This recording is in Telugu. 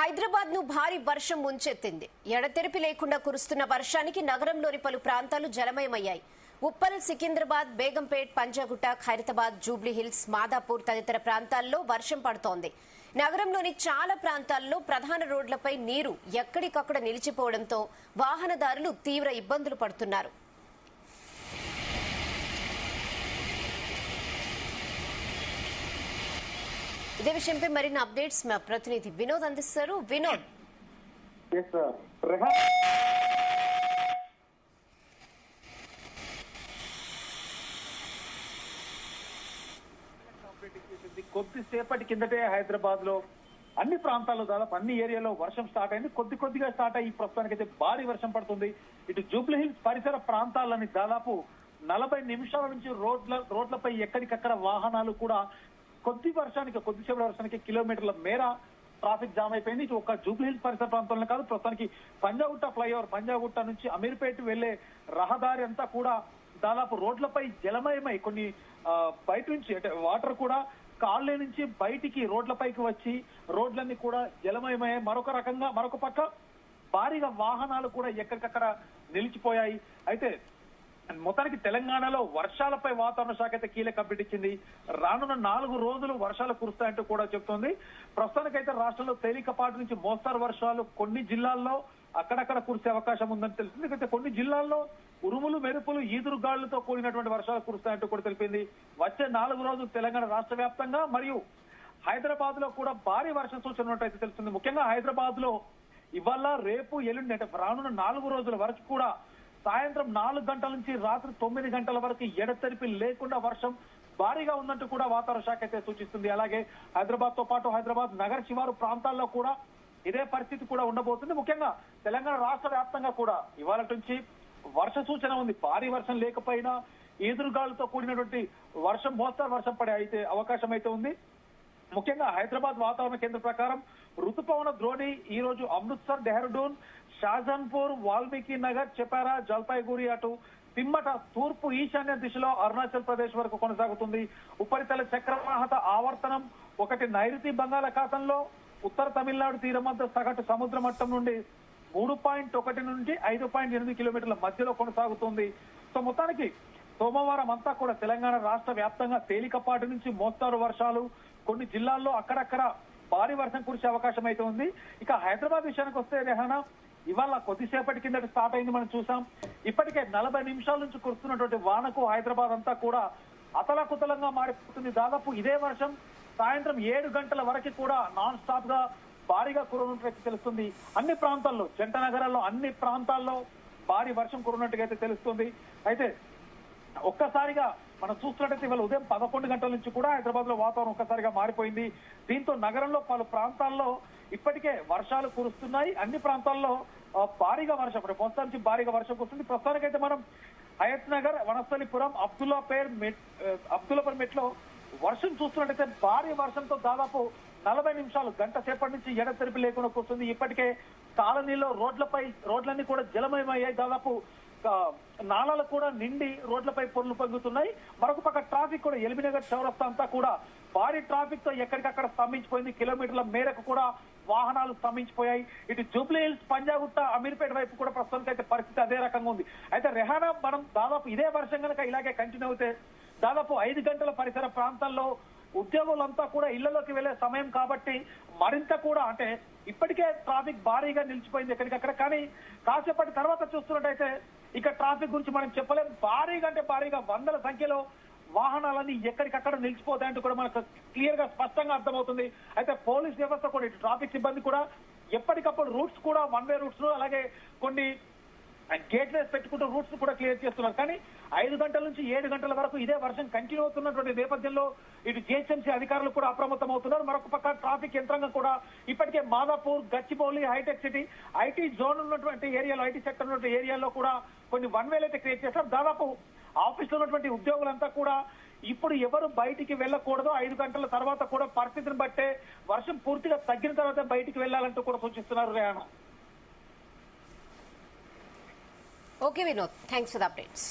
హైదరాబాద్ ను భారీ వర్షం ముంచెత్తింది. ఎడతెరిపి లేకుండా కురుస్తున్న వర్షానికి నగరంలోని పలు ప్రాంతాలు జలమయమయ్యాయి. ఉప్పల్, సికింద్రాబాద్, బేగంపేట్, పంజాగుట్ట, ఖైరతాబాద్, జూబ్లీహిల్స్, మాదాపూర్ తదితర ప్రాంతాల్లో వర్షం పడుతోంది. నగరంలోని చాలా ప్రాంతాల్లో ప్రధాన రోడ్లపై నీరు ఎక్కడికక్కడ నిలిచిపోవడంతో వాహనదారులు తీవ్ర ఇబ్బందులు పడుతున్నారు. ఇదే విషయంపై మరిన్ని అప్డేట్స్ మా ప్రతినిధి వినోద్ అందిస్తారు. వినోద్, కొద్దిసేపటి కిందటే హైదరాబాద్ లో అన్ని ప్రాంతాల్లో దాదాపు అన్ని ఏరియాలో వర్షం స్టార్ట్ అయింది. కొద్దిగా స్టార్ట్ అయ్యి ప్రస్తుతానికైతే భారీ వర్షం పడుతుంది. ఇటు జూబ్లీహిల్స్ పరిసర ప్రాంతాలని దాదాపు 40 నిమిషాల నుంచి రోడ్లపై ఎక్కడికక్కడ వాహనాలు కూడా కొద్దిసేపటి వర్షానికి కిలోమీటర్ల మేర ట్రాఫిక్ జామ్ అయిపోయింది. ఇటు ఒక జూబ్లీహిల్స్ పరిసర ప్రాంతంలో కాదు, ప్రస్తుతానికి పంజాగుట్ట ఫ్లైఓవర్, పంజాగుట్ట నుంచి అమీర్పేట వెళ్లే రహదారి అంతా కూడా దాదాపు రోడ్లపై జలమయమై కొన్ని బయట నుంచి అంటే వాటర్ కూడా కాళ్ళ నుంచి బయటికి రోడ్లపైకి వచ్చి రోడ్లన్నీ కూడా జలమయమయ్యాయి. మరొక పక్క భారీగా వాహనాలు కూడా ఎక్కడికక్కడ నిలిచిపోయాయి. అయితే మొత్తానికి తెలంగాణలో వర్షాలపై వాతావరణ శాఖ అయితే కీలక అప్డేట్ ఇచ్చింది. రానున్న 4 రోజులు వర్షాలు కురుస్తాయంటూ కూడా చెప్తోంది. ప్రస్తుతానికైతే రాష్ట్రంలో తేలికపాటి నుంచి మోస్తరు వర్షాలు కొన్ని జిల్లాల్లో అక్కడక్కడ కురిసే అవకాశం ఉందని తెలిసింది. అయితే కొన్ని జిల్లాల్లో ఉరుములు, మెరుపులు, ఈదురుగాళ్లతో కూడినటువంటి వర్షాలు కురుస్తాయంటూ కూడా తెలిపింది. వచ్చే 4 రోజులు తెలంగాణ రాష్ట్ర వ్యాప్తంగా మరియు హైదరాబాద్ లో కూడా భారీ వర్షం సూచన ఉన్నట్టయితే తెలుస్తుంది. ముఖ్యంగా హైదరాబాద్ లో ఇవాళ, రేపు, ఎల్లుండి అంటే రానున్న 4 రోజుల వరకు కూడా సాయంత్రం 4 గంటల నుంచి రాత్రి 9 గంటల వరకు ఎడతెరిపి లేకుండా వర్షం భారీగా ఉందంటూ కూడా వాతావరణ శాఖ అయితే సూచిస్తుంది. అలాగే హైదరాబాద్ తో పాటు హైదరాబాద్ నగర శివారు ప్రాంతాల్లో కూడా ఇదే పరిస్థితి కూడా ఉండబోతుంది. ముఖ్యంగా తెలంగాణ రాష్ట్ర వ్యాప్తంగా కూడా ఇవాళ నుంచి వర్ష సూచన ఉంది. భారీ వర్షం లేకపోయినా ఈదురుగాలులతో కూడినటువంటి వర్షం, మోస్తరు వర్షం పడే అయితే అవకాశం అయితే ఉంది. ముఖ్యంగా హైదరాబాద్ వాతావరణ కేంద్రం ప్రకారం రుతుపవన ద్రోణి ఈ రోజు అమృత్సర్, డెహ్రాడూన్, షాజాన్పూర్, వాల్మీకి నగర్, చెపారా, జల్పాయిగురి, అటు తిమ్మట తూర్పు ఈశాన్య దిశలో అరుణాచల్ ప్రదేశ్ వరకు కొనసాగుతుంది. ఉపరితల చక్రవాహత ఆవర్తనం ఒకటి నైరుతి బంగాళాఖాతంలో ఉత్తర తమిళనాడు తీరం వద్ద సగటు సముద్ర మట్టం నుండి 3.1 నుండి 5.8 కిలోమీటర్ల మధ్యలో కొనసాగుతుంది. సో మొత్తానికి సోమవారం అంతా కూడా తెలంగాణ రాష్ట్ర వ్యాప్తంగా తేలికపాటి నుంచి మోస్తారు వర్షాలు, కొన్ని జిల్లాల్లో అక్కడక్కడ భారీ వర్షం కురిసే అవకాశం అయితే ఉంది. ఇక హైదరాబాద్ విషయానికి వస్తే రెహానా, ఇవాళ కొద్దిసేపటి కిందట స్టార్ట్ అయింది, మనం చూసాం. ఇప్పటికే 40 నిమిషాల నుంచి కురుస్తున్నటువంటి వానకు హైదరాబాద్ అంతా కూడా అతలాకుతలంగా మారిపోతుంది. దాదాపు ఇదే వర్షం సాయంత్రం 7 గంటల వరకు కూడా నాన్ స్టాప్ గా భారీగా కురనున్నట్టు తెలుస్తుంది. అన్ని ప్రాంతాల్లో, జంట నగరాల్లో అన్ని ప్రాంతాల్లో భారీ వర్షం కురినట్టుగా అయితే తెలుస్తుంది. అయితే ఒక్కసారిగా మనం చూస్తున్నట్టయితే ఇవాళ ఉదయం 11 గంటల నుంచి కూడా హైదరాబాద్ లో వాతావరణం ఒక్కసారిగా మారిపోయింది. దీంతో నగరంలో పలు ప్రాంతాల్లో ఇప్పటికే వర్షాలు కురుస్తున్నాయి. అన్ని ప్రాంతాల్లో భారీగా వర్షం, మోస్తరు నుంచి భారీగా వర్షం కురుస్తుంది. ప్రస్తుతానికైతే మనం హయత్ నగర్, వనస్థలిపురం, అబ్దుల్లాపూర్ మెట్లో వర్షం చూస్తున్నట్టయితే భారీ వర్షంతో దాదాపు 40 నిమిషాలు, గంట సేపటి నుంచి ఎడతెరిపి లేకుండా కూర్చుంది. ఇప్పటికే కాలనీలో రోడ్లన్నీ కూడా జలమయమయ్యాయి. దాదాపు నాళాలు కూడా నిండి రోడ్లపై పొర్లు పొంగుతున్నాయి. మరొక పక్క ట్రాఫిక్ కూడా ఎల్బీనగర్ చౌరస్తా అంతా కూడా భారీ ట్రాఫిక్ తో ఎక్కడికక్కడ స్తంభించిపోయింది. కిలోమీటర్ల మేరకు కూడా వాహనాలు స్తంభించిపోయాయి. ఇటు జూబ్లీహిల్స్, పంజాగుట్ట, అమీర్పేట వైపు కూడా ప్రస్తుతానికి అయితే పరిస్థితి అదే రకంగా ఉంది. అయితే రెహానా, మనం దాదాపు ఇదే వర్షం కనుక ఇలాగే కంటిన్యూ అవుతే దాదాపు 5 గంటల పరిసర ప్రాంతాల్లో ఉద్యోగులంతా కూడా ఇళ్లలోకి వెళ్లే సమయం కాబట్టి మరింత కూడా అంటే ఇప్పటికే ట్రాఫిక్ భారీగా నిలిచిపోయింది ఎక్కడికక్కడ. కానీ కాసేపటి తర్వాత చూస్తున్నట్టయితే ఇక ట్రాఫిక్ గురించి మనం చెప్పలేం. భారీగా అంటే భారీగా వందల సంఖ్యలో వాహనాలన్నీ ఎక్కడికక్కడ నిలిచిపోతాయంటూ కూడా మనకు క్లియర్ గా స్పష్టంగా అర్థమవుతుంది. అయితే పోలీస్ వ్యవస్థ కూడా, ఇటు ట్రాఫిక్ సిబ్బంది కూడా ఎప్పటికప్పుడు రూట్స్ కూడా, 1 వే రూట్స్ అలాగే కొన్ని గేట్ వేస్ పెట్టుకుంటూ రూట్స్ కూడా క్లియర్ చేస్తున్నారు. కానీ 5 గంటల నుంచి 7 గంటల వరకు ఇదే వర్షం కంటిన్యూ అవుతున్నటువంటి నేపథ్యంలో ఇటు జిహెచ్ఎంసీ అధికారులు కూడా అప్రమత్తం అవుతున్నారు. మరొక పక్క ట్రాఫిక్ యంత్రాంగం కూడా ఇప్పటికే Madhapur, Gachibowli, hi-tech city, IT zone ఉన్నటువంటి ఏరియాలో, ఐటీ సెక్టర్ ఉన్నటువంటి ఏరియాలో కూడా కొన్ని 1 వేలు అయితే క్రియేట్ చేస్తారు. దాదాపు ఆఫీస్ లో ఉన్నటువంటి ఉద్యోగులంతా కూడా ఇప్పుడు ఎవరు బయటికి వెళ్ళకూడదు, 5 గంటల తర్వాత కూడా పరిస్థితిని బట్టే వర్షం పూర్తిగా తగ్గిన తర్వాత బయటికి వెళ్లాలంటూ కూడా సూచిస్తున్నారు. రేయానా. Okay, Vinod. Thanks for the updates.